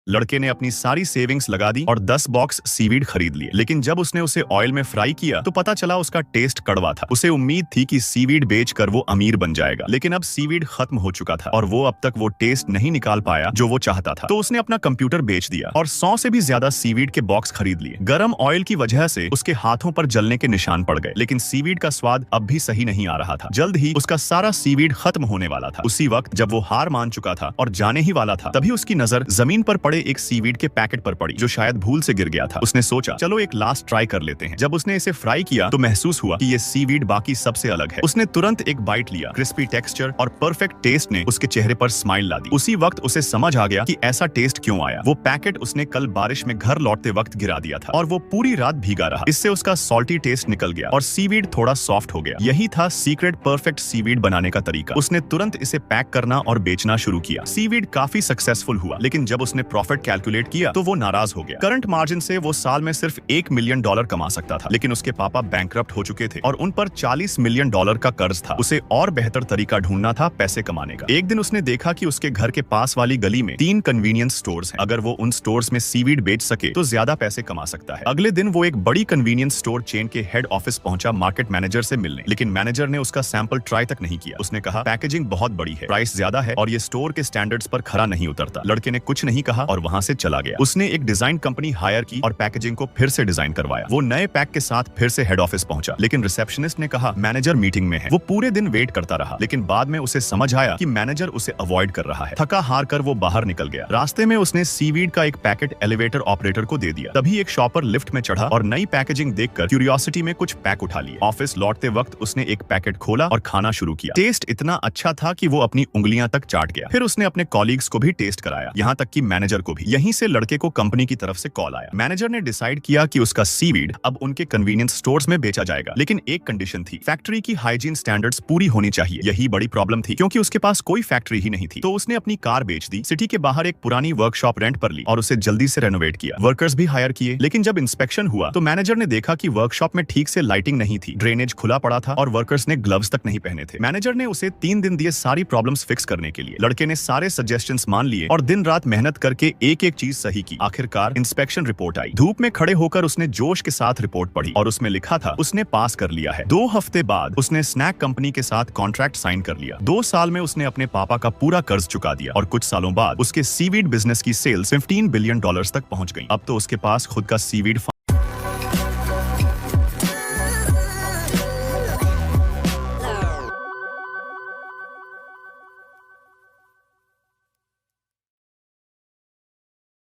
लड़के ने अपनी सारी सेविंग्स लगा दी और 10 बॉक्स सीवीड खरीद लिए। लेकिन जब उसने उसे ऑयल में फ्राई किया तो पता चला उसका टेस्ट कड़वा था। उसे उम्मीद थी कि सीवीड बेचकर वो अमीर बन जाएगा, लेकिन अब सीवीड खत्म हो चुका था और वो अब तक वो टेस्ट नहीं निकाल पाया जो वो चाहता था। तो उसने अपना कंप्यूटर बेच दिया और 100 से भी ज्यादा सीवीड के बॉक्स खरीद लिए। गर्म ऑयल की वजह से उसके हाथों पर जलने के निशान पड़ गए, लेकिन सीवीड का स्वाद अब भी सही नहीं आ रहा था। जल्द ही उसका सारा सीवीड खत्म होने वाला था। उसी वक्त जब वो हार मान चुका था और जाने ही वाला था, तभी उसकी नजर जमीन पर पड़े एक सीवीड के पैकेट पर पड़ी जो शायद भूल से गिर गया था। उसने सोचा चलो एक लास्ट ट्राई कर लेते हैं। जब उसने इसे फ्राई किया तो महसूस हुआ कि ये सीवीड बाकी सबसे अलग है। उसने तुरंत एक बाइट लिया। क्रिस्पी टेक्सचर और परफेक्ट टेस्ट ने उसके चेहरे पर स्माइल ला दी। उसी वक्त उसे समझ आ गया कि ऐसा टेस्ट क्यों आया। वो पैकेट उसने कल बारिश में घर लौटते वक्त गिरा दिया था और वो पूरी रात भीगा रहा। इससे उसका सॉल्टी टेस्ट निकल गया और सीवीड थोड़ा सॉफ्ट हो गया। यही था सीक्रेट परफेक्ट सीवीड बनाने का तरीका। उसने तुरंत इसे पैक करना और बेचना शुरू किया। सीवीड काफी सक्सेसफुल हुआ, लेकिन जब उसने प्रॉफिट कैलकुलेट किया तो वो नाराज हो गया। करंट मार्जिन से वो साल में सिर्फ $1 मिलियन कमा सकता था, लेकिन उसके पापा बैंकरप्ट हो चुके थे और उन पर $40 मिलियन का कर्ज था। उसे और बेहतर तरीका ढूंढना था पैसे कमाने का। एक दिन उसने देखा कि उसके घर के पास वाली गली में 3 कन्वीनियंस स्टोर्स हैं। अगर वो उन स्टोर्स में सीवीड बेच सके तो ज्यादा पैसे कमा सकता है। अगले दिन वो एक बड़ी कन्वीनियंस स्टोर चेन के हेड ऑफिस पहुंचा मार्केट मैनेजर से मिलने, लेकिन मैनेजर ने उसका सैंपल ट्राई तक नहीं किया। उसने कहा पैकेजिंग बहुत बड़ी है, प्राइस ज्यादा है और ये स्टोर के स्टैंडर्ड्स पर खरा नहीं उतरता। लड़के ने कुछ नहीं कहा और वहां से चला गया। उसने एक डिजाइन कंपनी हायर की और पैकेजिंग को फिर से डिजाइन करवाया। वो नए पैक के साथ फिर से हेड ऑफिस पहुंचा, लेकिन रिसेप्शनिस्ट ने कहा मैनेजर मीटिंग में है। वो पूरे दिन वेट करता रहा, लेकिन बाद में उसे समझ आया कि मैनेजर उसे अवॉइड कर रहा है। थका हार कर वो बाहर निकल गया। रास्ते में उसने सीवीड का एक पैकेट एलिवेटर ऑपरेटर को दे दिया। तभी एक शॉपर लिफ्ट में चढ़ा और नई पैकेजिंग देखकर क्यूरियोसिटी में कुछ पैक उठा लिए। ऑफिस लौटते वक्त उसने एक पैकेट खोला और खाना शुरू किया। टेस्ट इतना अच्छा था कि वो अपनी उंगलियां तक चाट गया। फिर उसने अपने कॉलीग्स को भी टेस्ट कराया, यहाँ तक कि मैनेजर को भी। यहीं से लड़के को कंपनी की तरफ से कॉल आया। मैनेजर ने डिसाइड किया कि उसका सीवीड अब उनके कन्वीनियंस स्टोर्स में बेचा जाएगा, लेकिन एक कंडीशन थी, फैक्ट्री की हाइजीन स्टैंडर्ड्स पूरी होनी चाहिए। यही बड़ी प्रॉब्लम थी, क्योंकि उसके पास कोई फैक्ट्री ही नहीं थी। तो उसने अपनी कार बेच दी, सिटी के बाहर एक पुरानी वर्कशॉप रेंट पर ली और उसे जल्दी से रेनोवेट किया। वर्कर्स भी हायर किए, लेकिन जब इंस्पेक्शन हुआ तो मैनेजर ने देखा कि वर्कशॉप में ठीक से लाइटिंग नहीं थी, ड्रेनेज खुला पड़ा था और वर्कर्स ने ग्लव्स तक नहीं पहने थे। मैनेजर ने उसे 3 दिन दिए सारी प्रॉब्लम्स फिक्स करने के लिए। लड़के ने सारे सजेशंस मान लिए और दिन रात मेहनत करके एक एक चीज सही की। आखिरकार इंस्पेक्शन रिपोर्ट आई। धूप में खड़े होकर उसने जोश के साथ रिपोर्ट पढ़ी और उसमें लिखा था उसने पास कर लिया है। 2 हफ्ते बाद उसने स्नैक कंपनी के साथ कॉन्ट्रैक्ट साइन कर लिया। 2 साल में उसने अपने पापा का पूरा कर्ज चुका दिया और कुछ सालों बाद उसके सीवीड बिजनेस की सेल्स $15 बिलियन तक पहुंच गई। अब तो उसके पास खुद का सीवीड